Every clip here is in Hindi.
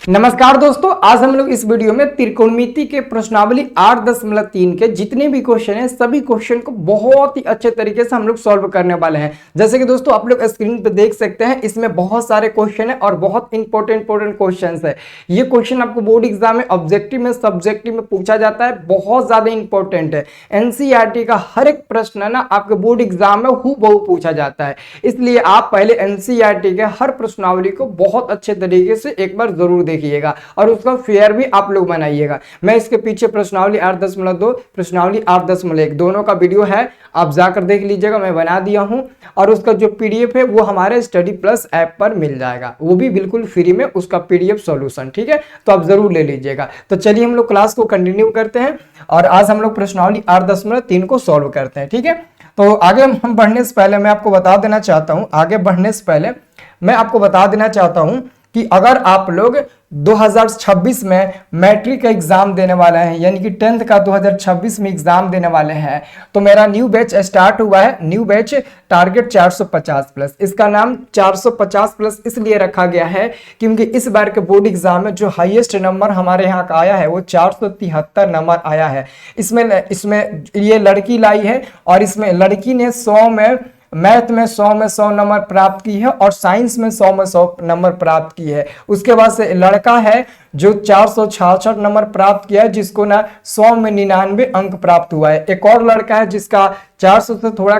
नमस्कार दोस्तों, आज हम लोग इस वीडियो में त्रिकोणमिति के प्रश्नावली 8.3 के जितने भी क्वेश्चन हैं सभी क्वेश्चन को बहुत ही अच्छे तरीके से हम लोग सॉल्व करने वाले हैं। जैसे कि दोस्तों आप लोग स्क्रीन पे देख सकते हैं, इसमें बहुत सारे क्वेश्चन है और बहुत इंपॉर्टेंट क्वेश्चन है। ये क्वेश्चन आपको बोर्ड एग्जाम में ऑब्जेक्टिव में सब्जेक्टिव में पूछा जाता है, बहुत ज्यादा इंपॉर्टेंट है। एनसीईआरटी का हर एक प्रश्न ना आपके बोर्ड एग्जाम में हूबहू पूछा जाता है, इसलिए आप पहले एनसीईआरटी के हर प्रश्नावली को बहुत अच्छे तरीके से एक बार जरूर देखिएगा और उसका फेयर भी आप लोग बनाइएगा। मैं इसके पीछे प्रश्नावली 8.2 प्रश्नावली 8.1 दोनों का वीडियो है, आप जाकर देख लीजिएगा, मैं बना दिया हूं। और उसका जो पीडीएफ है वो हमारे स्टडी प्लस ऐप पर मिल जाएगा, वो भी बिल्कुल फ्री में, उसका पीडीएफ सॉल्यूशन। ठीक है, तो आप जरूर ले लीजिएगा। तो चलिए हम लोग क्लास को कंटिन्यू करते हैं और आज हम लोग प्रश्नावली 8.3 को सॉल्व करते हैं। ठीक है, तो आगे हम बढ़ने से पहले मैं आपको बता देना चाहता हूं, कि अगर आप लोग 2026 में मैट्रिक का एग्जाम देने वाले हैं, यानी कि 10th का 2026 में एग्जाम देने वाले हैं, तो मेरा न्यू बैच स्टार्ट हुआ है। New batch target 450 plus. इसका नाम 450 प्लस इसलिए रखा गया है क्योंकि इस बार के बोर्ड एग्जाम में जो हाईएस्ट नंबर हमारे यहाँ का आया है वो 473 नंबर आया है। इसमें ये लड़की लाई है और इसमें लड़की ने 100 में मैथ में 100 नंबर प्राप्त की है और साइंस में 100 नंबर प्राप्त की है। उसके बाद से लड़का है जो 466 नंबर प्राप्त किया है, जिसको ना 100 में 99 अंक प्राप्त हुआ है। एक और लड़का है जिसका 400 से थोड़ा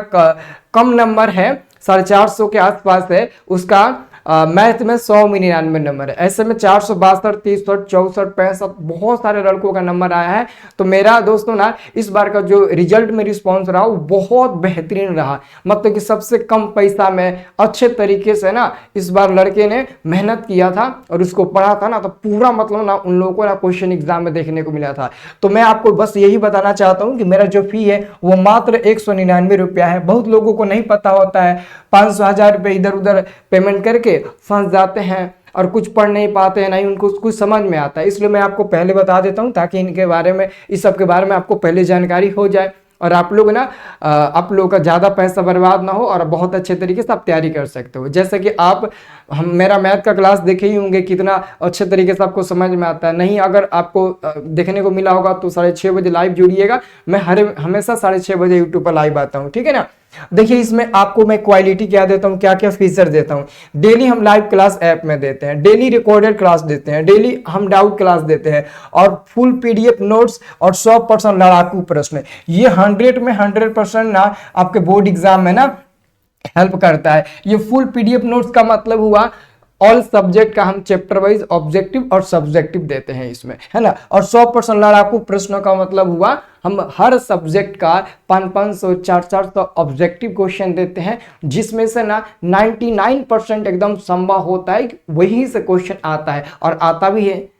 कम नंबर है, 450 के आसपास है, उसका मैथ में 100 में 99 नंबर है। ऐसे में 462, 63, 64, 65 बहुत सारे लड़कों का नंबर आया है। तो मेरा दोस्तों ना इस बार का जो रिजल्ट में रिस्पॉन्स रहा वो बहुत बेहतरीन रहा, मतलब कि सबसे कम पैसा में अच्छे तरीके से ना इस बार लड़के ने मेहनत किया था और उसको पढ़ा था ना, तो पूरा मतलब ना उन लोगों को ना क्वेश्चन एग्जाम में देखने को मिला था। तो मैं आपको बस यही बताना चाहता हूँ कि मेरा जो फी है वो मात्र 199 रुपया है। बहुत लोगों को नहीं पता होता है, 500-1000 रुपये इधर उधर पेमेंट करके फंस जाते हैं और कुछ पढ़ नहीं पाते हैं, नहीं उनको कुछ समझ में आता है। इसलिए मैं आपको पहले बता देता हूं ताकि इनके बारे में, इस सब के बारे में आपको पहले जानकारी हो जाए और आप लोग ना आप लोगों का ज़्यादा पैसा बर्बाद ना हो और बहुत अच्छे तरीके से आप तैयारी कर सकते हो। जैसे कि हम मेरा मैथ का क्लास देखे ही होंगे, कितना अच्छे तरीके से आपको समझ में आता है। नहीं अगर आपको देखने को मिला होगा तो 6:30 बजे लाइव जुड़िएगा। मैं हमेशा 6:30 बजे यूट्यूब पर लाइव आता हूँ। ठीक है ना। देखिए इसमें आपको मैं क्वालिटी क्या देता हूँ, क्या क्या फीचर देता हूँ। डेली हम लाइव क्लास ऐप में देते हैं, डेली रिकॉर्डेड क्लास देते हैं, डेली हम डाउट क्लास देते हैं और फुल पीडीएफ नोट्स और 100% लड़ाकू प्रश्न। ये 100 में 100% ना आपके बोर्ड एग्जाम में ना हेल्प करता है। ये फुल पीडीएफ नोट्स का मतलब हुआ ऑल सब्जेक्ट का हम चैप्टर वाइज ऑब्जेक्टिव और सब्जेक्टिव देते हैं इसमें, है ना। और 100% लड़ाकू प्रश्नों का मतलब हुआ हम हर सब्जेक्ट का 500-500, 400-400 ऑब्जेक्टिव क्वेश्चन देते हैं, जिसमें से ना 99% एकदम संभव होता है वही से क्वेश्चन आता है और आता भी है।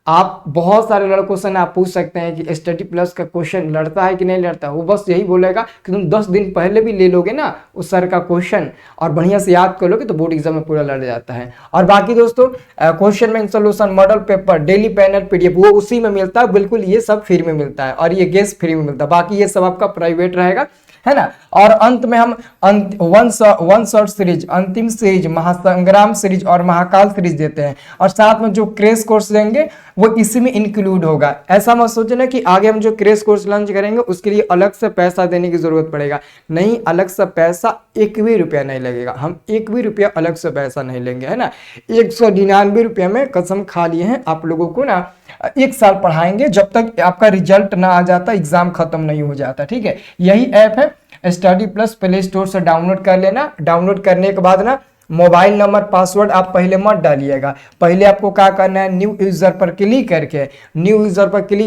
आप बहुत सारे लड़कों से ना पूछ सकते हैं कि स्टडी प्लस का क्वेश्चन लड़ता है कि नहीं लड़ता। वो बस यही बोलेगा कि तुम 10 दिन पहले भी ले लोगे ना उस सर का क्वेश्चन और बढ़िया से याद कर लोगे तो बोर्ड एग्जाम में पूरा लड़ जाता है। और बाकी दोस्तों question bank solution, model paper, daily panel PDF वो उसी में मिलता है, बिल्कुल ये सब फ्री में मिलता है और ये गेस्ट फ्री में मिलता है। बाकी ये सब आपका प्राइवेट रहेगा, है ना। और अंत में हम वन शॉट सीरीज, अंतिम सीरीज, महासंग्राम सीरीज और महाकाल सीरीज देते हैं और साथ में जो क्रैश कोर्स देंगे वो इसी में इंक्लूड होगा। ऐसा मत सोचना कि आगे हम जो क्रैश कोर्स लॉन्च करेंगे उसके लिए अलग से पैसा देने की जरूरत पड़ेगा। नहीं, अलग से पैसा 1 भी रुपया नहीं लगेगा, हम 1 भी रुपया अलग से पैसा नहीं लेंगे, है ना। 199 रुपये में कसम खा लिए हैं आप लोगों को ना 1 साल पढ़ाएंगे जब तक आपका रिजल्ट ना आ जाता, एग्जाम खत्म नहीं हो जाता। ठीक है, यही ऐप है स्टडी प्लस, प्ले स्टोर से डाउनलोड कर लेना। डाउनलोड करने के बाद ना मोबाइल नंबर पासवर्ड आप पहले मत डालिएगा, पहले आपको क्या करना है, न्यू यूजर पर क्लिक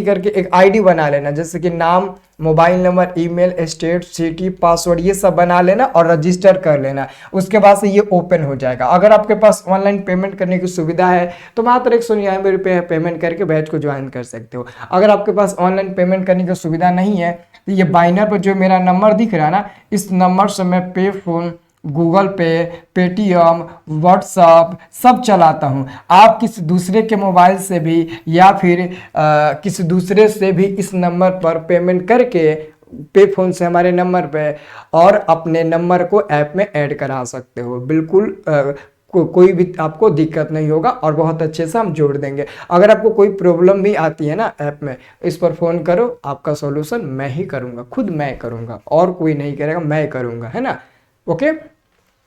करके एक आईडी बना लेना, जैसे कि नाम, mobile number, email, state, city, password ये सब बना लेना और रजिस्टर कर लेना। उसके बाद से ये ओपन हो जाएगा। अगर आपके पास ऑनलाइन पेमेंट करने की सुविधा है तो मात्र 199 रुपये पेमेंट करके बैच को ज्वाइन कर सकते हो। अगर आपके पास ऑनलाइन पेमेंट करने की सुविधा नहीं है तो ये बाइनर पर जो मेरा नंबर दिख रहा है ना, इस नंबर से मैं पे फोन, गूगल पे, पेटीएम, व्हाट्सअप सब चलाता हूँ। आप किसी दूसरे के मोबाइल से भी या फिर किसी दूसरे से भी इस नंबर पर पेमेंट करके पे फोन से हमारे नंबर पे और अपने नंबर को ऐप में ऐड करा सकते हो। बिल्कुल कोई भी आपको दिक्कत नहीं होगा और बहुत अच्छे से हम जोड़ देंगे। अगर आपको कोई प्रॉब्लम भी आती है ना ऐप में, इस पर फ़ोन करो, आपका सॉल्यूशन मैं ही करूँगा, खुद मैं करूँगा, और कोई नहीं करेगा, मैं करूँगा, है ना। ओके,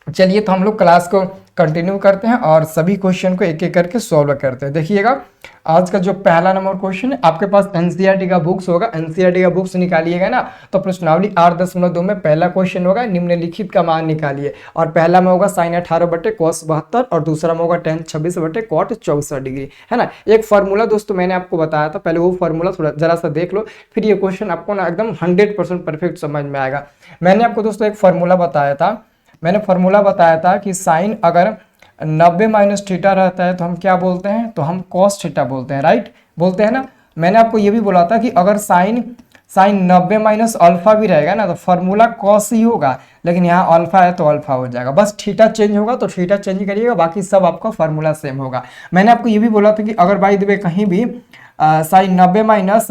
चलिए तो हम लोग क्लास को कंटिन्यू करते हैं और सभी क्वेश्चन को एक एक करके सॉल्व करते हैं। देखिएगा आज का जो पहला नंबर क्वेश्चन है, आपके पास एनसीईआरटी का बुक्स होगा, एनसीईआरटी का बुक्स निकालिएगा ना, तो प्रश्नावली 8.2 में पहला क्वेश्चन होगा निम्नलिखित का मान निकालिए, और पहला में होगा sin 18 बटे cos 72 और दूसरा में होगा tan 26 बटे cot 64 डिग्री, है ना। एक फार्मूला दोस्तों मैंने आपको बताया था, पहले वो फार्मूला थोड़ा जरा सा देख लो, फिर ये क्वेश्चन आपको ना एकदम 100% परफेक्ट समझ में आएगा। मैंने आपको दोस्तों एक फार्मूला बताया था, मैंने फार्मूला बताया था कि साइन अगर 90 माइनस थीटा रहता है तो हम क्या बोलते हैं, तो हम कॉस थीटा बोलते हैं, राइट, बोलते हैं ना। मैंने आपको ये भी बोला था कि अगर साइन 90 माइनस अल्फा भी रहेगा ना तो फार्मूला कॉस ही होगा, लेकिन यहाँ अल्फा है तो अल्फा हो जाएगा, बस थीटा चेंज होगा तो थीटा चेंज करिएगा, बाकी सब आपका फार्मूला सेम होगा। मैंने आपको ये भी बोला था कि अगर बाय द वे कहीं भी साइन 90 माइनस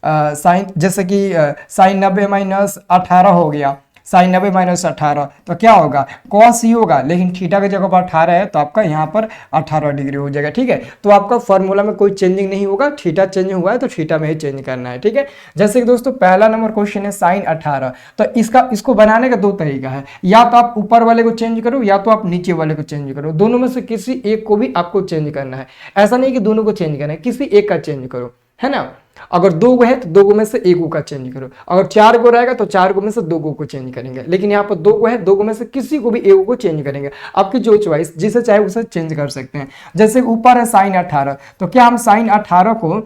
साइन, जैसे कि साइन 90 माइनस 18 हो गया, साइन 90 माइनस 18 तो क्या होगा, कॉस ही होगा, लेकिन थीटा की जगह पर 18 है तो आपका यहाँ पर 18 डिग्री हो जाएगा, ठीक है। तो आपका फॉर्मूला में कोई चेंजिंग नहीं होगा, थीटा चेंज हुआ है तो थीटा में ही चेंज करना है, ठीक है। जैसे कि दोस्तों पहला नंबर क्वेश्चन है साइन 18, तो इसको बनाने का दो तरीका है, या तो आप ऊपर वाले को चेंज करो या तो आप नीचे वाले को चेंज करो, दोनों में से किसी एक को भी आपको चेंज करना है। ऐसा नहीं कि दोनों को चेंज करना है, किसी एक का चेंज करो, है ना। अगर 2 गो है तो 2 गो में से 1 गो का चेंज करो, अगर 4 गो रहेगा तो 4 गो में से 2 गो को चेंज करेंगे, लेकिन यहाँ पर 2 गो है, 2 गो में से किसी को भी 1 गो को चेंज करेंगे, आपकी जो चॉइस, जिसे चाहे उसे चेंज कर सकते हैं। जैसे ऊपर है साइन 18, तो क्या हम साइन 18 को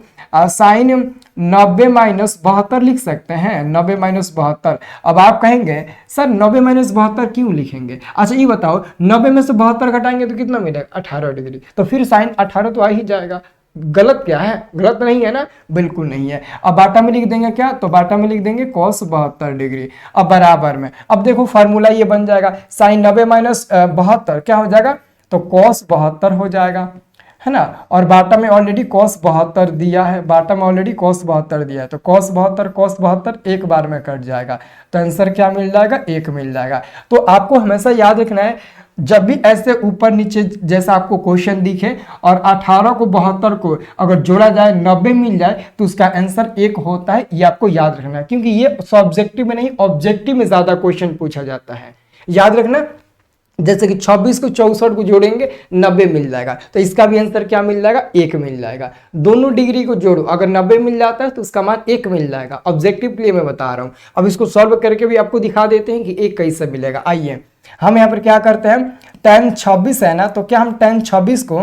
साइन 90 माइनस 72 लिख सकते हैं, 90 माइनस 72। अब आप कहेंगे सर 90 माइनस 72 क्यों लिखेंगे, अच्छा ये बताओ 90 में से 72 घटाएंगे तो कितना मिलेगा, 18 डिग्री, तो फिर साइन 18 तो आ ही जाएगा। गलत क्या है, गलत नहीं है ना, बिल्कुल नहीं है। अब बाटा में लिख देंगे क्या, तो बाटा में लिख देंगे cos 72 डिग्री। अब बराबर में, अब देखो फार्मूला ये बन जाएगा, साइन 90 माइनस 72 क्या हो जाएगा, तो cos 72 हो जाएगा, है ना। और बाटा में ऑलरेडी cos 72 दिया है, बाटा में ऑलरेडी cos 72 दिया है, तो cos 72 एक बार में कट जाएगा, तो आंसर क्या मिल जाएगा, 1 मिल जाएगा। तो आपको हमेशा याद रखना है, जब भी ऐसे ऊपर नीचे जैसा आपको क्वेश्चन दिखे और 18 को 72 को अगर जोड़ा जाए 90 मिल जाए तो उसका आंसर 1 होता है, ये आपको याद रखना है, क्योंकि ये सब्जेक्टिव में नहीं ऑब्जेक्टिव में ज्यादा क्वेश्चन पूछा जाता है, याद रखना। जैसे कि 26 को 64 को जोड़ेंगे 90 मिल जाएगा, तो इसका भी आंसर क्या मिल जाएगा, 1 मिल जाएगा। दोनों डिग्री को जोड़ो, अगर 90 मिल जाता है तो उसका मान 1 मिल जाएगा, ऑब्जेक्टिव के लिए मैं बता रहा हूं। अब इसको सॉल्व करके भी आपको दिखा देते हैं कि 1 कैसे मिलेगा। आइए हम यहाँ पर क्या करते हैं, tan 26 है ना, तो क्या हम tan 26 को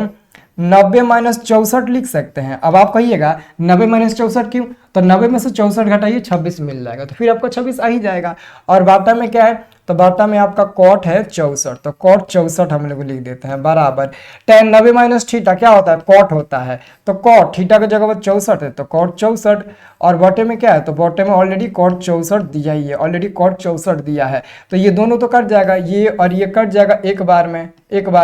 90 माइनस 64 लिख सकते हैं। अब आप कहिएगा 90 माइनस 64 क्यों, तो 90 में से 64 घटाइए 26 मिल जाएगा, तो फिर आपका 26 आ ही जाएगा। और बाटा में क्या है, तो बाटा में आपका कॉट है 64, तो कॉट 64 हम लोग लिख देते हैं बराबर tan 90 माइनस थीटा क्या होता है, कॉट होता है, तो कॉट थीटा की जगह पर 64 है तो कॉट 64, और बटे में क्या है, तो बटे में ऑलरेडी कॉट 64 दिया ही है, ऑलरेडी कॉट 64 दिया है, तो ये दोनों तो कट जाएगा, ये और ये कट जाएगा एक बार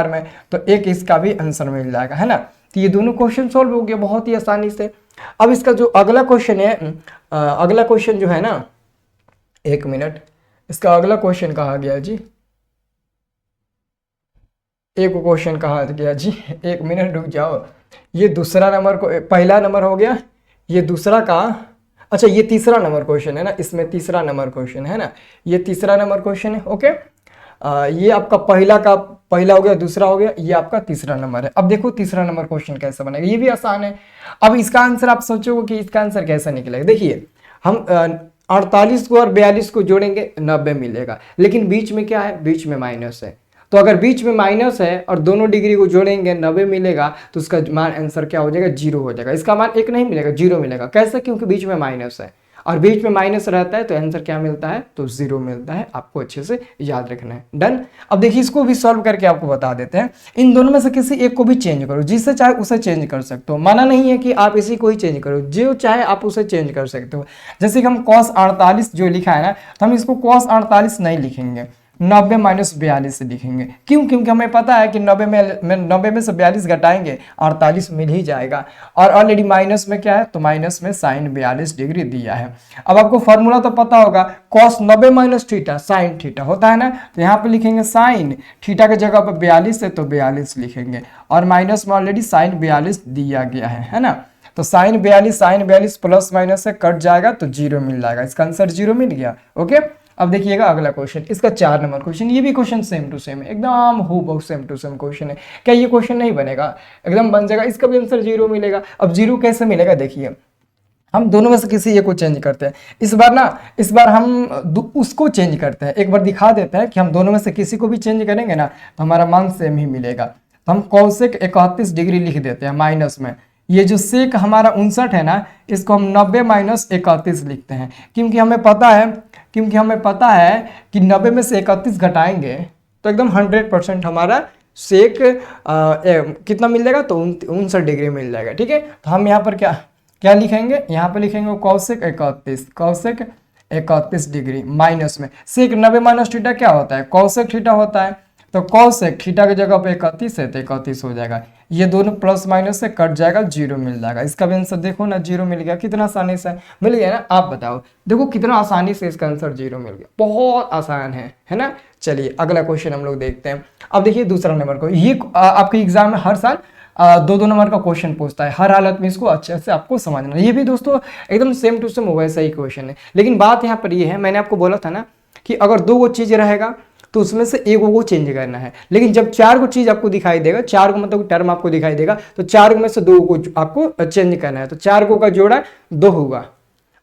में, तो 1 इसका भी आंसर मिल जाएगा, है ना। तो ये दोनों क्वेश्चन सॉल्व हो गया बहुत ही आसानी से। अब इसका जो अगला क्वेश्चन है, अगला क्वेश्चन जो है ना, 1 मिनट, इसका अगला क्वेश्चन कहा गया जी, एक क्वेश्चन कहा गया जी, 1 मिनट रुक जाओ, ये दूसरा नंबर को, पहला नंबर हो गया, ये दूसरा का, अच्छा ये तीसरा नंबर क्वेश्चन है ना, इसमें तीसरा नंबर क्वेश्चन है ना, ये तीसरा नंबर क्वेश्चन है। ओके, ये आपका पहला हो गया, दूसरा हो गया, ये आपका तीसरा नंबर है। अब देखो तीसरा नंबर क्वेश्चन कैसे बनेगा, ये भी आसान है। अब इसका आंसर आप सोचोगे कि इसका आंसर कैसे निकलेगा, देखिए हम 48 को और 42 को जोड़ेंगे 90 मिलेगा, लेकिन बीच में क्या है, बीच में माइनस है, तो अगर बीच में माइनस है और दोनों डिग्री को जोड़ेंगे 90 मिलेगा, तो उसका मान आंसर क्या हो जाएगा, 0 हो जाएगा। इसका मान 1 नहीं मिलेगा, 0 मिलेगा। कैसे, क्योंकि बीच में माइनस है और बीच में माइनस रहता है तो आंसर क्या मिलता है, तो 0 मिलता है। आपको अच्छे से याद रखना है। डन। अब देखिए इसको भी सॉल्व करके आपको बता देते हैं। इन दोनों में से किसी एक को भी चेंज करो, जिससे चाहे उसे चेंज कर सकते हो, माना नहीं है कि आप इसी को ही चेंज करो, जो चाहे आप उसे चेंज कर सकते हो। जैसे कि हम cos 48 जो लिखा है ना, तो हम इसको cos 48 नहीं लिखेंगे, 90 माइनस 42 से लिखेंगे। क्यों? क्योंकि हमें पता है कि 90 में से 42 घटाएंगे 48 मिल ही जाएगा, और ऑलरेडी माइनस में क्या है, तो माइनस में साइन 42 डिग्री दिया है। अब आपको फॉर्मूला तो पता होगा, cos 90 minus theta sine theta होता है ना, तो यहाँ पे लिखेंगे साइन थीटा की जगह पर 42 है तो 42 लिखेंगे, और माइनस में ऑलरेडी साइन 42 दिया गया है ना। तो साइन 42 प्लस माइनस से कट जाएगा तो 0 मिल जाएगा, इसका आंसर 0 मिल गया। ओके, अब देखिएगा अगला क्वेश्चन, इसका 4 नंबर क्वेश्चन। ये भी क्वेश्चन सेम टू सेम है, एकदम हूबहू सेम टू सेम क्वेश्चन है। क्या ये क्वेश्चन नहीं बनेगा? एकदम बन जाएगा, इसका भी आंसर 0 मिलेगा। अब 0 कैसे मिलेगा? देखिए, हम दोनों में से किसी एक को चेंज करते हैं। इस बार हम उसको चेंज करते हैं, एक बार दिखा देते हैं कि हम दोनों में से किसी को भी चेंज करेंगे ना तो हमारा मान सेम ही मिलेगा। तो हम कौशिक 31 डिग्री लिख देते हैं माइनस में, ये जो सेक हमारा 59 है ना, इसको हम 90 माइनस 31 लिखते हैं, क्योंकि हमें पता है कि 90 में से 31 घटाएंगे तो एकदम 100% हमारा सेक कितना मिल जाएगा, तो 59 डिग्री मिल जाएगा। ठीक है, तो हम यहाँ पर क्या लिखेंगे, यहाँ पे लिखेंगे कौशिक 31 डिग्री माइनस में सेक 90 माइनस थीटा क्या होता है, कौशिक थीटा होता है, तो कौशिक थीटा की जगह पे 31 है तो 31 हो जाएगा। ये दोनों प्लस माइनस से कट जाएगा, 0 मिल जाएगा। इसका भी आंसर देखो ना, 0 मिल गया। कितना आसानी से मिल गया ना, आप बताओ, देखो कितना आसानी से इसका आंसर 0 मिल गया, बहुत आसान है ना। चलिए अगला क्वेश्चन हम लोग देखते हैं। अब देखिए दूसरा नंबर को, ये आपके एग्जाम में हर साल 2 नंबर का क्वेश्चन पूछता है, हर हालत में इसको अच्छे से आपको समझना। ये भी दोस्तों एकदम सेम टू सेम वैसा ही क्वेश्चन है, लेकिन बात यहाँ पर ये है, मैंने आपको बोला था ना कि अगर 2 चीज रहेगा तो उसमें से एक को चेंज करना है, लेकिन जब 4 को चीज आपको दिखाई देगा, 4 को मतलब टर्म आपको दिखाई देगा, तो 4 में से 2 को आपको चेंज करना है। तो 4 को का जोड़ा 2 होगा,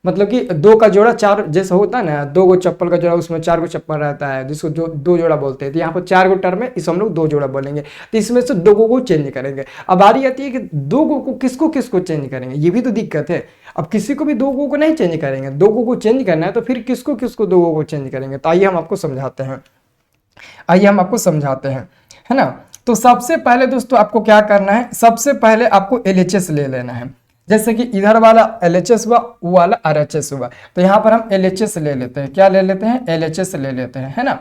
मतलब कि 2 का जोड़ा 4 जैसा होता है ना, 2 को चप्पल का जोड़ा, उसमें 4 को चप्पल रहता है, जिसको 2 जोड़ा बोलते हैं। तो यहाँ पर 4 को टर्म है, इसको हम लोग 2 जोड़ा बोलेंगे। तो इसमें से 2 को चेंज करेंगे। अब बारी आती है कि 2 को किसको चेंज करेंगे, ये भी तो दिक्कत है। अब किसी को भी 2 को नहीं चेंज करेंगे, 2 को चेंज करना है तो फिर किसको 2 को चेंज करेंगे। तो आइए हम आपको समझाते हैं, है ना। तो सबसे पहले दोस्तों आपको क्या करना है, सबसे पहले आपको LHS ले लेना है। जैसे कि इधर वाला LHS हुआ, वो वाला RHS हुआ, तो यहाँ पर हम LHS ले लेते हैं। क्या ले लेते हैं? LHS ले लेते हैं, है ना।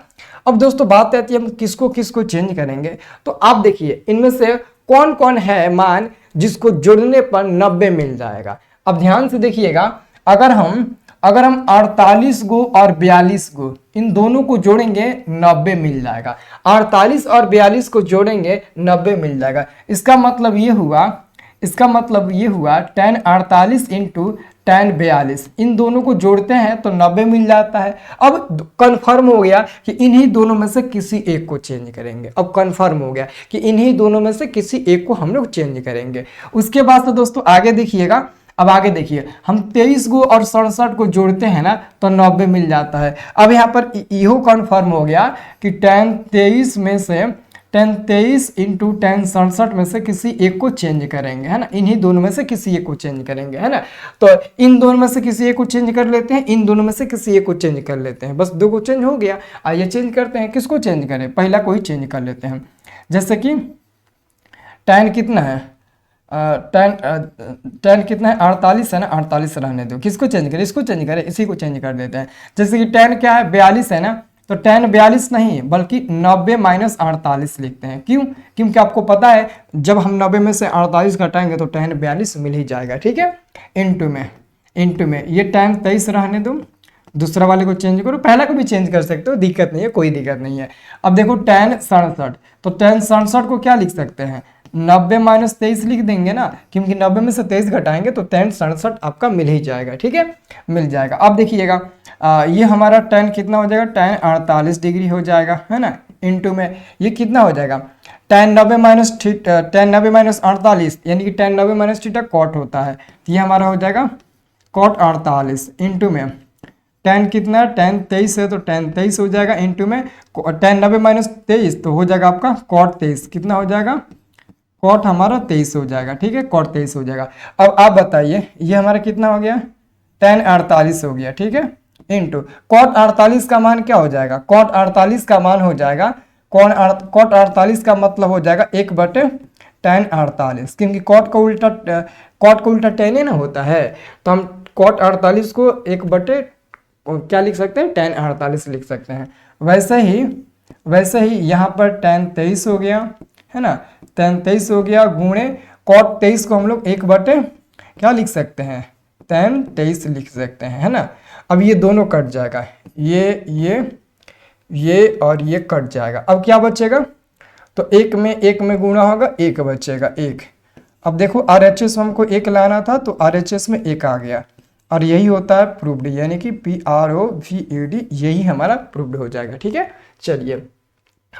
अब दोस्तों बात आती है हम किसको चेंज करेंगे। तो आप देखिए इनमें से कौन कौन है मान जिसको जोड़ने पर 90 मिल जाएगा। अब ध्यान से देखिएगा, अगर हम 48 गो और 42 गो इन दोनों को जोड़ेंगे 90 मिल जाएगा। 48 और 42 को जोड़ेंगे 90 मिल जाएगा। इसका मतलब ये हुआ tan 48 इंटू tan 42, इन दोनों को जोड़ते हैं तो 90 मिल जाता है। अब कंफर्म हो गया कि इन्हीं दोनों में से किसी एक को चेंज करेंगे। अब कंफर्म हो गया कि इन्हीं दोनों में से किसी एक को हम लोग चेंज करेंगे। उसके बाद से दोस्तों आगे देखिएगा, अब आगे देखिए, हम 23 को और 67 को जोड़ते हैं ना तो 90 मिल जाता है। अब यहाँ पर इहो कन्फर्म हो गया कि tan 23 इंटू tan 67 में से किसी एक को चेंज करेंगे, है ना। इन्हीं दोनों में से किसी एक को चेंज करेंगे, है ना। तो इन दोनों में से किसी एक को चेंज कर लेते हैं, इन दोनों में से किसी एक को चेंज कर लेते हैं, बस 2 को चेंज हो गया। आइए चेंज करते हैं, किसको चेंज करें, पहला को ही चेंज कर लेते हैं। जैसे कि tan कितना है, tan कितना है, 48 है ना, 48 रहने दो। किसको चेंज करें, इसको चेंज करें, इसी को चेंज कर देते हैं। जैसे कि tan क्या है, 42 है ना, तो tan 42 नहीं बल्कि 90 माइनस 48 लिखते हैं। क्यों? क्योंकि आपको पता है जब हम 90 में से 48 घटाएंगे तो tan 42 मिल ही जाएगा। ठीक है, इंटू में ये tan 23 रहने दो, दूसरा वाले को चेंज करो, पहला को भी चेंज कर सकते हो, दिक्कत नहीं है, कोई दिक्कत नहीं है। अब देखो tan 67, तो tan 67 को क्या लिख सकते हैं, 90 माइनस 23 लिख देंगे ना, क्योंकि 90 में से 23 घटाएंगे तो tan 67 आपका मिल ही जाएगा। ठीक है, मिल जाएगा। अब देखिएगा ये हमारा tan कितना हो जाएगा, tan 48 डिग्री हो जाएगा, है ना। इंटू में ये कितना हो जाएगा, tan 90 माइनस 48 यानी कि tan 90 माइनस थीटा कॉट होता है, तो ये हमारा हो जाएगा cot 48 इंटू में tan कितना, tan 23 है तो tan 23 हो जाएगा, इंटू में tan 90 माइनस 23 तो हो जाएगा आपका cot 23, कितना हो जाएगा, cot हमारा 23 हो जाएगा। ठीक है, cot 23 हो जाएगा। अब आप बताइए ये हमारा कितना हो गया, tan 48 हो गया। ठीक है, इंटू cot 48 का मान क्या हो जाएगा, cot 48 का मान हो जाएगा, cot 48 का मतलब हो जाएगा 1/tan 48, क्योंकि cot का उल्टा tan ही ना होता है, तो हम cot 48 को 1 बटे क्या लिख सकते हैं, tan 48 लिख सकते हैं। वैसे ही यहाँ पर tan 23 हो गया, है ना, tan 23 हो गया गुणे cot 23 को हम लोग 1/, क्या लिख सकते हैं, tan 23 लिख सकते हैं, है ना। अब ये दोनों कट जाएगा, ये और ये कट जाएगा। अब क्या बचेगा, तो एक में गुणा होगा, एक बचेगा, एक। अब देखो RHS हमको एक लाना था तो RHS में एक आ गया, और यही होता है प्रूव्ड, यानी कि PROVED, यही हमारा प्रूव्ड हो जाएगा। ठीक है, चलिए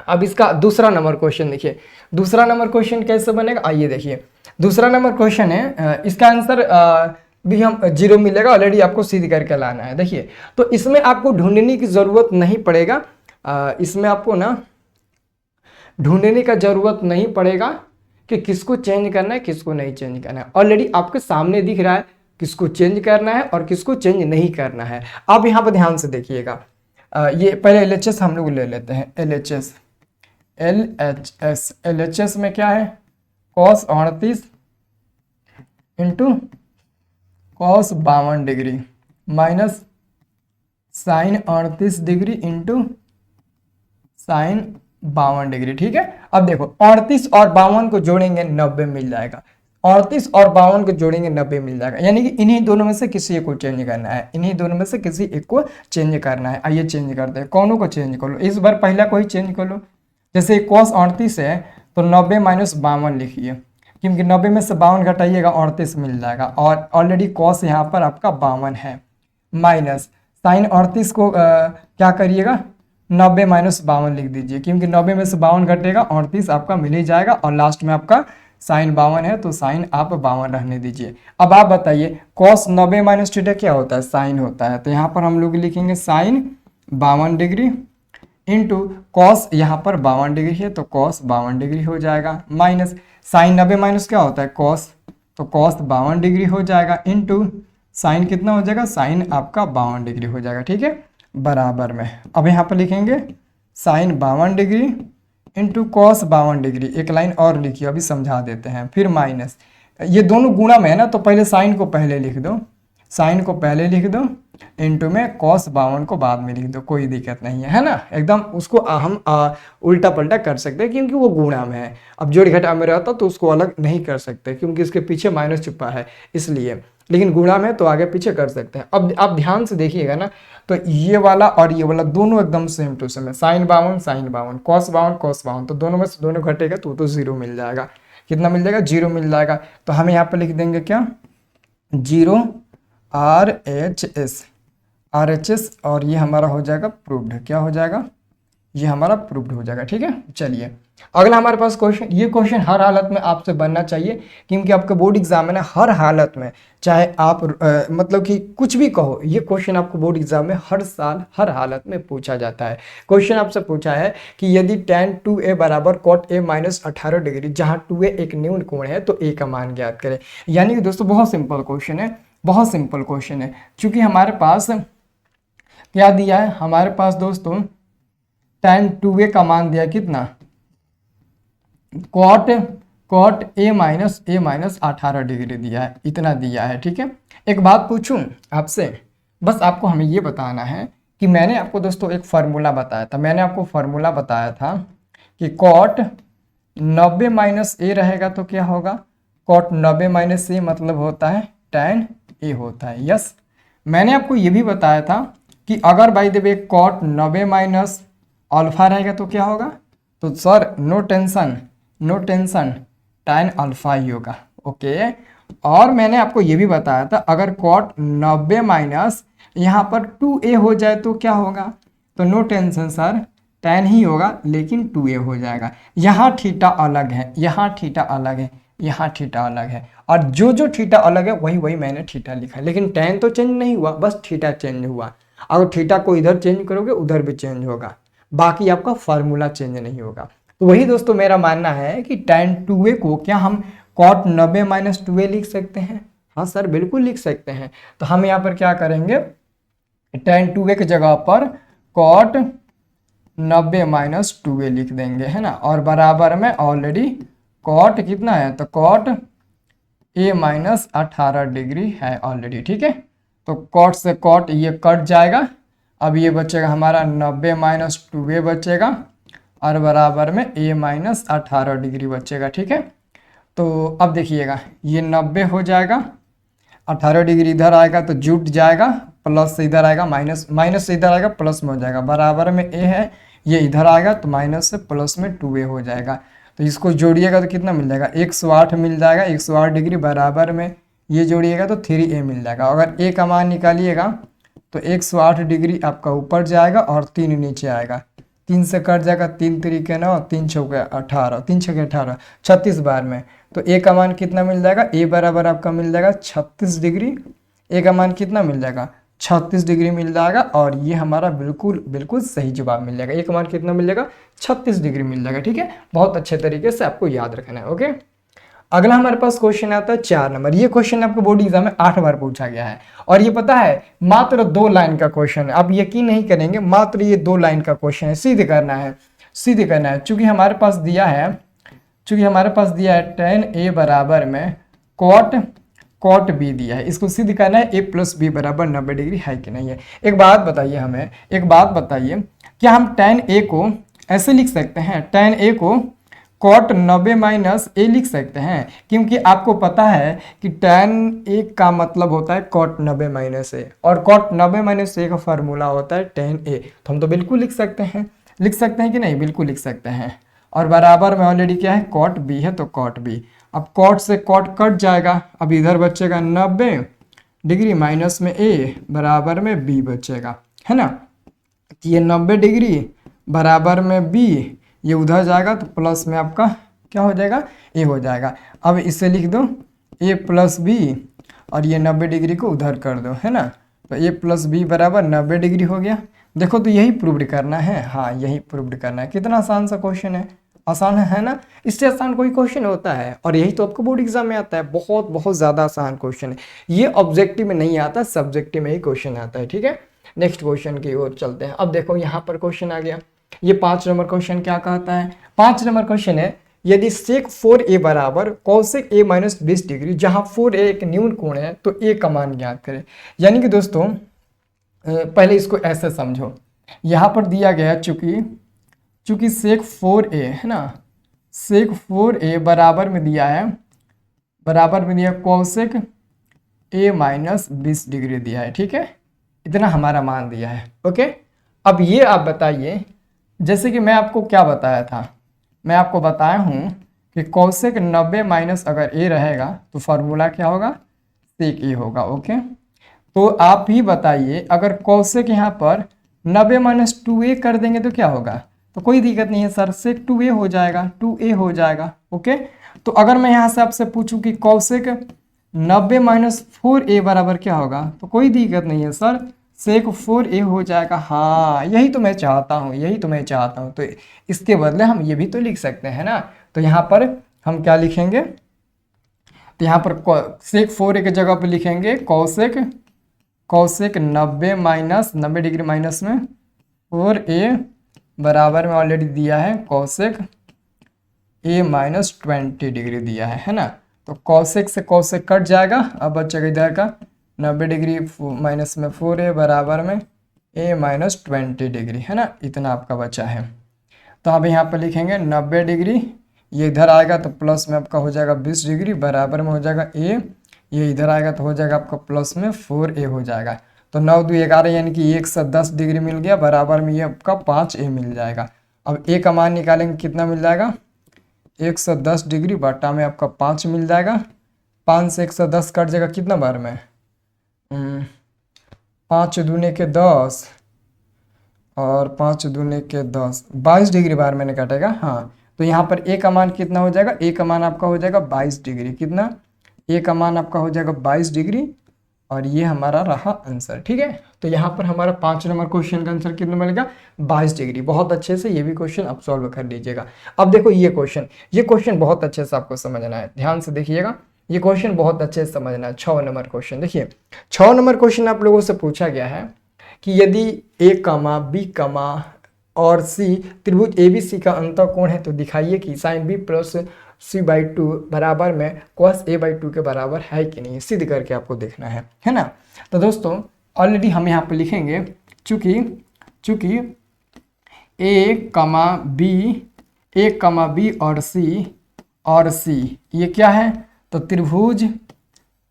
अब इसका दूसरा नंबर क्वेश्चन देखिए। दूसरा नंबर क्वेश्चन कैसे बनेगा, आइए देखिए। दूसरा नंबर क्वेश्चन है, इसका आंसर भी हम 0 मिलेगा, ऑलरेडी आपको सीध करके लाना है। देखिए, तो इसमें आपको ढूंढने की जरूरत नहीं पड़ेगा, इसमें आपको ना ढूंढने का जरूरत नहीं पड़ेगा कि किसको चेंज करना है किसको नहीं चेंज करना है, ऑलरेडी आपके सामने दिख रहा है किसको चेंज करना है और किसको चेंज नहीं करना है। आप यहाँ पर ध्यान से देखिएगा, ये पहले LHS हम लोग ले लेते हैं। LHS में क्या है, cos 38 into cos 52 degree minus sin 38 degree into sin 52 degree. ठीक है, अब देखो 38 और 52 को जोड़ेंगे 90 मिल जाएगा, 38 और 52 को जोड़ेंगे 90 मिल जाएगा, यानी कि इन्हीं दोनों में से किसी एक को चेंज करना है, इन्हीं दोनों में से किसी एक को चेंज करना है। आइए चेंज करते हैं, कौनों को चेंज कर लो, इस बार पहला को ही चेंज कर लो। जैसे cos 38 है तो 90 माइनस 52 लिखिए, क्योंकि 90 में से 52 घटाइएगा 38 मिल जाएगा, और ऑलरेडी cos यहाँ पर आपका 52 है, माइनस sin 38 को क्या करिएगा, 90 माइनस 52 लिख दीजिए, क्योंकि 90 में से 52 घटेगा 38 आपका मिल ही जाएगा, और लास्ट में आपका sin 52 है तो sin आप 52 रहने दीजिए। अब आप बताइए cos 90 माइनस थीटा क्या होता है, sin होता है, तो यहाँ पर हम लोग लिखेंगे sin 52 डिग्री इंटू कॉस, यहाँ पर 52 डिग्री है तो cos 52 डिग्री हो जाएगा, माइनस sin 90 माइनस क्या होता है cos, तो cos 52 डिग्री हो जाएगा, इंटू sin कितना हो जाएगा, sin आपका 52 डिग्री हो जाएगा। ठीक है, बराबर में अब यहाँ पर लिखेंगे sin 52 degree into cos 52 degree, एक लाइन और लिखिए, अभी समझा देते हैं, फिर माइनस, ये दोनों गुणा में है ना, तो पहले sin को पहले लिख दो, sin को पहले लिख दो, इंटू में cos 52 को बाद में लिख दो, कोई दिक्कत नहीं है ना, एकदम उसको हम उल्टा पलटा कर सकते हैं क्योंकि वो गुणा में है। अब जोड़ घटा में रहता तो उसको अलग नहीं कर सकते क्योंकि इसके पीछे माइनस छुपा है इसलिए, लेकिन गुणा में तो आगे पीछे कर सकते हैं। अब आप ध्यान से देखिएगा ना, तो ये वाला और ये वाला दोनों एकदम सेम टू सेम है, sin 52 cos 52 तो दोनों में से दोनों घटेगा तो 0 मिल जाएगा, कितना मिल जाएगा, 0 मिल जाएगा। तो हम यहाँ पर लिख देंगे क्या, 0 RHS, और ये हमारा हो जाएगा प्रूव्ड, क्या हो जाएगा, ये हमारा प्रूव्ड हो जाएगा। ठीक है, चलिए अगला हमारे पास क्वेश्चन, ये क्वेश्चन हर हालत में आपसे बनना चाहिए क्योंकि आपका बोर्ड एग्जाम है ना, हर हालत में, चाहे आप मतलब कि कुछ भी कहो, ये क्वेश्चन आपको बोर्ड एग्जाम में हर साल हर हालत में पूछा जाता है। क्वेश्चन आपसे पूछा है कि यदि tan 2a बराबर cot a माइनस 18 डिग्री, जहाँ 2a एक न्यून कोण है तो a का मान ज्ञात करें। यानी कि दोस्तों बहुत सिंपल क्वेश्चन है, बहुत सिंपल क्वेश्चन है, चूंकि हमारे पास क्या दिया है, हमारे पास दोस्तों tan 2a का मान दिया कितना, cot a माइनस 18 डिग्री दिया है, इतना दिया है। ठीक है, एक बात पूछूं आपसे, बस आपको हमें ये बताना है कि मैंने आपको दोस्तों एक फार्मूला बताया था, मैंने आपको फार्मूला बताया था कि cot 90 माइनस a रहेगा तो क्या होगा, cot 90 माइनस a मतलब होता है tan a होता है। यस, मैंने आपको ये भी बताया था कि अगर by the way cot 90 minus alpha रहेगा तो क्या होगा, तो sir no tension tan alpha ही होगा। ओके, और मैंने आपको ये भी बताया था अगर cot 90 माइनस यहाँ पर 2a हो जाए तो क्या होगा, तो नो टेंशन सर tan ही होगा लेकिन 2a हो जाएगा। यहाँ थीटा अलग है, यहाँ थीटा अलग है, यहाँ थीटा अलग है, और जो थीटा अलग है वही मैंने थीटा लिखा है, लेकिन tan तो चेंज नहीं हुआ, बस थीटा चेंज हुआ। अगर थीटा को इधर चेंज करोगे उधर भी चेंज होगा, बाकी आपका फार्मूला चेंज नहीं होगा। तो वही दोस्तों मेरा मानना है कि tan 2a को क्या हम cot 90 माइनस 2a लिख सकते हैं, हाँ सर बिल्कुल लिख सकते हैं। तो हम यहाँ पर क्या करेंगे, tan 2a की जगह पर cot 90 माइनस 2a लिख देंगे, है ना, और बराबर में ऑलरेडी cot कितना है, तो cot a माइनस 18 डिग्री है ऑलरेडी। ठीक है, तो cot से cot ये कट जाएगा अब ये बचेगा हमारा 90 माइनस 2a बचेगा और बराबर में a माइनस 18 डिग्री बचेगा। ठीक है, तो अब देखिएगा ये 90 हो जाएगा, 18 डिग्री इधर आएगा तो जुट जाएगा, प्लस से इधर आएगा माइनस, माइनस से इधर आएगा प्लस में हो जाएगा, बराबर में a है, ये इधर आएगा तो माइनस से प्लस में 2a हो जाएगा। तो इसको जोड़िएगा तो कितना मिल जाएगा, 108 मिल जाएगा, 108 डिग्री बराबर में ये जोड़िएगा तो 3a मिल जाएगा। अगर a का मान निकालिएगा तो 108 डिग्री आपका ऊपर जाएगा और 3 नीचे आएगा, 3 से कट जाएगा, 3 तरीके 9, 3 चौके 18, 3 छके 18, 36 बार में। तो a का मान कितना मिल जाएगा, a बराबर आपका मिल जाएगा 36 डिग्री, a का मान कितना मिल जाएगा 36 डिग्री मिल जाएगा और ये हमारा बिल्कुल बिल्कुल सही जवाब मिल जाएगा। a का मान कितना मिल जाएगा 36 डिग्री मिल जाएगा। ठीक है, बहुत अच्छे तरीके से आपको याद रखना है। ओके, अगला हमारे पास क्वेश्चन आता है 4 नंबर। ये क्वेश्चन आपको बोर्ड एग्जाम में 8 बार पूछा गया है और ये पता है मात्र 2 लाइन का क्वेश्चन है। आप यकीन नहीं करेंगे, मात्र ये 2 लाइन का क्वेश्चन है, सीधे करना है, सीधे करना है। चूंकि हमारे पास दिया है tan a बराबर में cot b दिया है, इसको सिद्ध करना है a प्लस बी बराबर 90 डिग्री है कि नहीं है। एक बात बताइए हमें, एक बात बताइए, क्या हम tan a को ऐसे लिख सकते हैं, tan a को cot 90 माइनस a लिख सकते हैं? क्योंकि आपको पता है कि tan a का मतलब होता है cot 90 माइनस a और cot 90 माइनस a का फार्मूला होता है tan a। तो हम तो बिल्कुल लिख सकते हैं, लिख सकते हैं कि नहीं, बिल्कुल लिख सकते हैं। और बराबर में ऑलरेडी क्या है, cot b है, तो cot b। अब cot से cot कट जाएगा, अब इधर बचेगा 90 डिग्री माइनस में a बराबर में b बचेगा, है ना। ये 90 डिग्री बराबर में b, ये उधर जाएगा तो प्लस में आपका क्या हो जाएगा, a हो जाएगा। अब इसे लिख दो a प्लस बी और ये 90 डिग्री को उधर कर दो, है ना। तो a प्लस बी बराबर 90 डिग्री हो गया। देखो तो यही प्रूव्ड करना है, हाँ यही प्रूव्ड करना है। कितना आसान सा क्वेश्चन है, आसान है ना, इससे आसान कोई क्वेश्चन होता है? और यही तो आपको बोर्ड एग्जाम में आता है, बहुत बहुत ज़्यादा आसान क्वेश्चन है। ये ऑब्जेक्टिव में नहीं आता, सब्जेक्टिव में ही क्वेश्चन आता है। ठीक है, नेक्स्ट क्वेश्चन की ओर चलते हैं। अब देखो यहाँ पर क्वेश्चन आ गया, ये 5 नंबर क्वेश्चन क्या कहता है, 5 नंबर क्वेश्चन है, यदि सेक 4a बराबर कौशिक a माइनस 20 डिग्री, जहाँ 4a एक न्यून कोण है तो a का मान ज्ञात करें। यानी कि दोस्तों पहले इसको ऐसे समझो, यहाँ पर दिया गया चूंकि सेक 4a है ना, सेक 4a बराबर में दिया है, बराबर में दिया कौशिक a माइनस 20 डिग्री दिया है। ठीक है, इतना हमारा मान दिया है। ओके, अब ये आप बताइए, जैसे कि मैं आपको क्या बताया था, मैं आपको बताया हूँ कि कौशिक 90 माइनस अगर a रहेगा तो फार्मूला क्या होगा, सेक a होगा। ओके, तो आप ही बताइए, अगर कौशिक यहाँ पर 90 माइनस 2a कर देंगे तो क्या होगा, तो कोई दिक्कत नहीं है सर, सेक 2a हो जाएगा, 2a हो जाएगा। ओके, तो अगर मैं यहाँ से आपसे पूछूं कि कौशिक 90 माइनस 4a बराबर क्या होगा, तो कोई दिक्कत नहीं है सर, सेक 4a हो जाएगा। हाँ यही तो मैं चाहता हूँ, यही तो मैं चाहता हूँ। तो इसके बदले हम ये भी तो लिख सकते हैं ना। तो यहाँ पर हम क्या लिखेंगे, तो यहाँ पर सेक 4a की जगह पर लिखेंगे कौशिक 90 माइनस 90 डिग्री माइनस में 4a बराबर में ऑलरेडी दिया है कौशिक a माइनस 20 डिग्री दिया है ना। तो कौशिक से कौशिक कट जाएगा, अब बचेगा इधर का 90 डिग्री माइनस में 4a बराबर में a माइनस 20 डिग्री, है ना, इतना आपका बचा है। तो अब यहाँ पर लिखेंगे 90 डिग्री, ये इधर आएगा तो प्लस में आपका हो जाएगा 20 डिग्री बराबर में हो जाएगा a, ये इधर आएगा तो हो जाएगा आपका प्लस में 4a हो जाएगा। तो 9 2 11 यानी कि 110 डिग्री मिल गया, बराबर में ये आपका 5a मिल जाएगा। अब a का मान निकालेंगे, कितना मिल जाएगा, 110 डिग्री बटा में आपका 5 मिल जाएगा। 5 से 110 कट जाएगा कितना बार में, 5 दूने के 10 और 5 दूने के 10, 22 डिग्री बार में कटेगा। हाँ, तो यहाँ पर a का मान कितना हो जाएगा, a का मान आपका हो जाएगा 22 डिग्री, कितना, a का मान आपका हो जाएगा 22 डिग्री और ये हमारा रहा आंसर। ठीक है, तो यहाँ पर हमारा 5 नंबर क्वेश्चन का आंसर कितना मिलेगा, 22 डिग्री। बहुत अच्छे से ये भी क्वेश्चन आप सॉल्व कर लीजिएगा। अब देखो ये क्वेश्चन बहुत अच्छे से आपको समझना है, ध्यान से देखिएगा, ये क्वेश्चन बहुत अच्छे से समझना है। 6 नंबर क्वेश्चन देखिए, 6 नंबर क्वेश्चन आप लोगों से पूछा गया है कि यदि a कमा b कमा और c त्रिभुज ABC का अंतःकोण है तो दिखाइए कि sin b प्लस c/2 बराबर में cos a/2 के बराबर है कि नहीं, सिद्ध करके आपको देखना है ना। तो दोस्तों ऑलरेडी हम यहाँ पर लिखेंगे चूंकि ए कमा बी और सी ये क्या है, तो त्रिभुज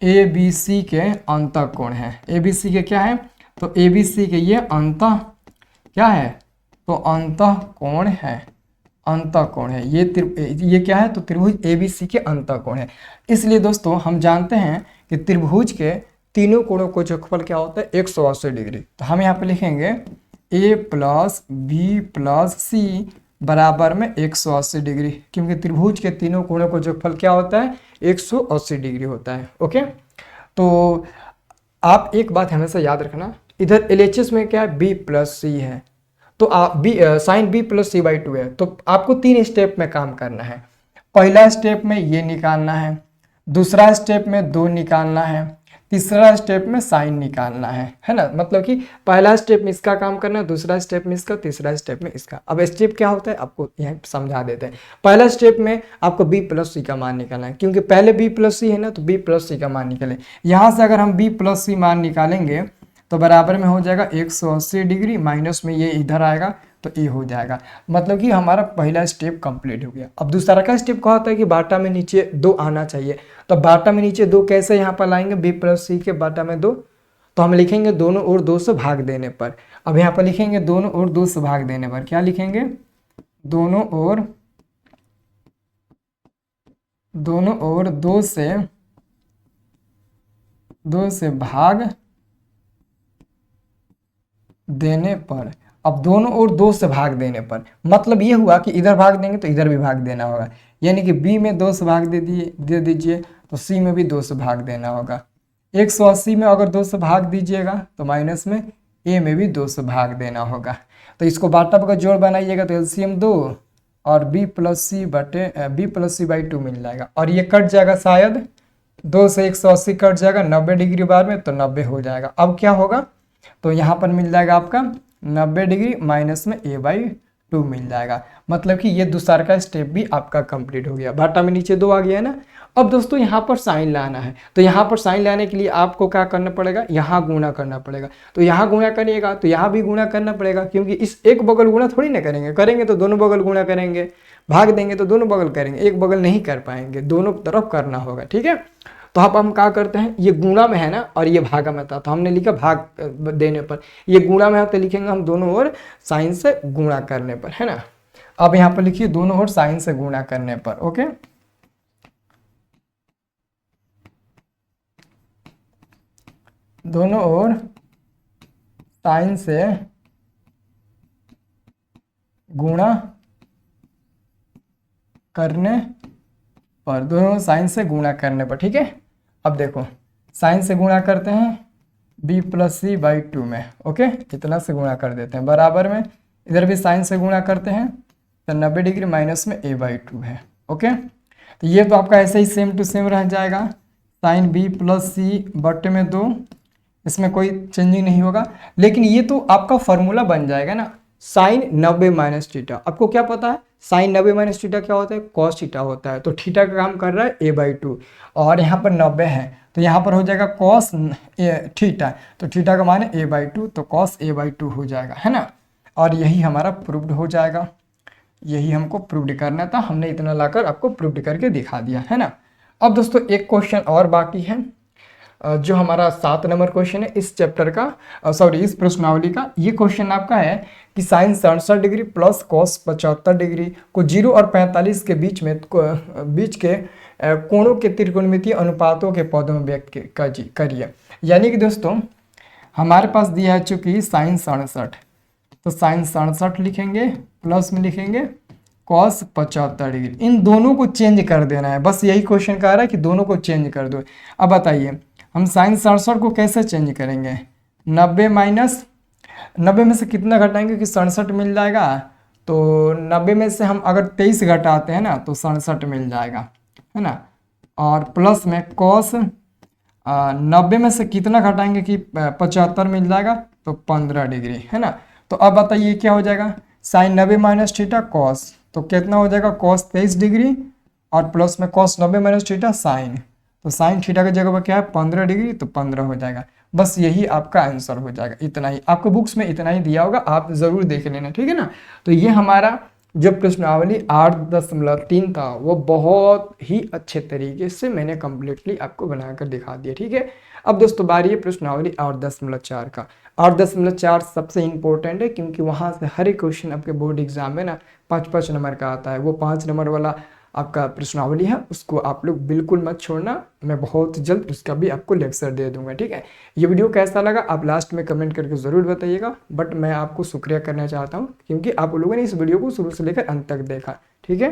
ए बी सी के अंतःकोण है। ए बी सी के क्या है, तो ए बी सी के ये क्या है, तो अंतःकोण है। ये क्या है, तो त्रिभुज ए बी सी के अंतःकोण है। इसलिए दोस्तों हम जानते हैं कि त्रिभुज के तीनों कोणों को जोगफल क्या होता है, 180 डिग्री। तो हम यहाँ पे लिखेंगे ए प्लस बी प्लस सी बराबर में 180 डिग्री, क्योंकि त्रिभुज के तीनों कोणों को जोगफल क्या होता है, 180 डिग्री होता है। ओके, तो आप एक बात हमेशा याद रखना, इधर LHS में क्या है, बी प्लस सी है, तो आप sine B plus C by 2 है। तो आपको 3 स्टेप में काम करना है। पहला स्टेप में ये निकालना है, दूसरा स्टेप में 2 निकालना है, तीसरा स्टेप में साइन निकालना है ना। मतलब कि पहला स्टेप में इसका काम करना है, दूसरा स्टेप में इसका, तीसरा स्टेप में इसका। अब स्टेप क्या होता है आपको यहाँ समझा देते हैं। पहला स्टेप में आपको बी प्लस सी का मान निकालना है, क्योंकि पहले बी प्लस सी है ना, तो बी प्लस सी का मान निकालें। यहाँ से अगर हम बी प्लस सी मान निकालेंगे तो बराबर में हो जाएगा 180 डिग्री, माइनस में ये इधर आएगा तो ए हो जाएगा। मतलब कि हमारा पहला स्टेप कंप्लीट हो गया। अब दूसरा का स्टेप क्या होता है कि बाटा में नीचे 2 आना चाहिए। तो बाटा में नीचे 2 कैसे यहाँ पर लाएंगे, बी प्लस सी के बाटा में 2, तो हम लिखेंगे दोनों ओर 2 से भाग देने पर। अब यहाँ पर लिखेंगे दोनों ओर 2 से भाग देने पर, क्या लिखेंगे, दोनों ओर 2 से भाग देने पर। अब दोनों ओर 2 से भाग देने पर मतलब ये हुआ कि इधर भाग देंगे तो इधर भी भाग देना होगा, यानी कि बी में 2 से भाग दे दीजिए तो सी में भी 2 से भाग देना होगा। 180 में अगर 2 से भाग दीजिएगा तो माइनस में ए में भी 2 से भाग देना होगा। तो इसको बाटा का जोड़ बनाइएगा तो एलसीएम 2 और बी प्लस सी बाई 2 मिल जाएगा, और ये कट जाएगा, शायद 2 से 180 कट जाएगा 90 डिग्री बार में, तो 90 हो जाएगा। अब क्या होगा, तो यहाँ पर मिल जाएगा आपका 90 डिग्री, माइनस में ए बाई 2 मिल जाएगा। मतलब कि ये दूसरा का स्टेप भी आपका कंप्लीट हो गया। बाटा में नीचे 2 आ गया है ना। अब दोस्तों यहाँ पर साइन लाना है, तो यहाँ पर साइन लाने के लिए आपको क्या करना पड़ेगा, यहाँ गुणा करना पड़ेगा। तो यहाँ गुणा करिएगा तो यहाँ भी गुणा करना पड़ेगा, क्योंकि इस एक बगल गुणा थोड़ी ना करेंगे तो दोनों बगल गुणा करेंगे, भाग देंगे तो दोनों बगल करेंगे, एक बगल नहीं कर पाएंगे, दोनों तरफ करना होगा। ठीक है, तो अब हम क्या करते हैं, ये गुणा में है ना और ये भागा में था, तो हमने लिखा भाग देने पर। ये गुणा में है तो लिखेंगे हम दोनों ओर साइन से गुणा करने पर, है ना। अब यहाँ पर लिखिए दोनों ओर साइन से गुणा करने पर। ओके, दोनों ओर साइन से गुणा करने पर, दोनों साइन से गुणा करने पर। ठीक है, अब देखो साइन से गुणा करते हैं b प्लस सी बाई 2 में। ओके, इतना से गुणा कर देते हैं, बराबर में इधर भी साइन से गुणा करते हैं तो 90 डिग्री, माइनस में a बाई 2 है। ओके, तो ये तो आपका ऐसे ही सेम टू सेम रह जाएगा, साइन b प्लस सी बटे में 2, इसमें कोई चेंजिंग नहीं होगा। लेकिन ये तो आपका फॉर्मूला बन जाएगा ना, साइन 90 माइनस थीटा। आपको क्या पता है साइन 90 माइनस थीटा क्या होता है, कॉस थीटा होता है। तो थीटा का काम कर रहा है a बाई 2 और यहाँ पर 90 है तो यहाँ पर हो जाएगा कॉस थीटा, तो थीटा का मान है a बाई 2, तो कॉस a बाई 2 हो जाएगा, है ना। और यही हमारा प्रूव्ड हो जाएगा, यही हमको प्रूव्ड करना था, हमने इतना लाकर आपको प्रूव्ड करके दिखा दिया, है ना। अब दोस्तों एक क्वेश्चन और बाकी है, जो हमारा 7 नंबर क्वेश्चन है इस चैप्टर का, इस प्रश्नावली का। ये क्वेश्चन आपका है कि sine 67 degree plus cos 75 degree को 0 और 45 के बीच के कोणों के त्रिकोणमितीय अनुपातों के पदों में व्यक्त करिए। यानी कि दोस्तों हमारे पास दिया है चूंकि साइन 67, तो साइन 67 लिखेंगे, प्लस में लिखेंगे कॉस 75 डिग्री। इन दोनों को चेंज कर देना है, बस यही क्वेश्चन कह रहा है कि दोनों को चेंज कर दो। अब बताइए हम साइन 67 को कैसे चेंज करेंगे, 90 माइनस 90 में से कितना घटाएंगे कि 67 मिल जाएगा। तो 90 में से हम अगर 23 घटाते हैं ना तो 67 मिल जाएगा, है ना। और प्लस में कॉस 90 में से कितना घटाएंगे कि 75 मिल जाएगा, तो 15 डिग्री, है ना। तो अब बताइए क्या हो जाएगा, साइन 90 माइनस थीटा कॉस, तो कितना हो जाएगा कॉस 23 डिग्री और प्लस में कॉस 90 माइनस थीटा साइन, तो साइन थीटा की जगह पर क्या है 15 डिग्री, तो 15 हो जाएगा। बस यही आपका आंसर हो जाएगा, इतना ही आपको बुक्स में इतना ही दिया होगा, आप जरूर देख लेना, ठीक है ना। तो ये हमारा जो प्रश्नावली 8.3 था वो बहुत ही अच्छे तरीके से मैंने कंप्लीटली आपको बनाकर दिखा दिया, ठीक है। अब दोस्तों बारी है प्रश्नावली 8.4 का। 8.4 सबसे इंपॉर्टेंट है क्योंकि वहां से हर एक क्वेश्चन आपके बोर्ड एग्जाम में ना 5-5 नंबर का आता है। वो 5 नंबर वाला आपका प्रश्नावली है उसको आप लोग बिल्कुल मत छोड़ना, मैं बहुत जल्द उसका भी आपको लेक्चर दे दूंगा, ठीक है। ये वीडियो कैसा लगा आप लास्ट में कमेंट करके ज़रूर बताइएगा। बट मैं आपको शुक्रिया करना चाहता हूँ क्योंकि आप लोगों ने इस वीडियो को शुरू से लेकर अंत तक देखा, ठीक है।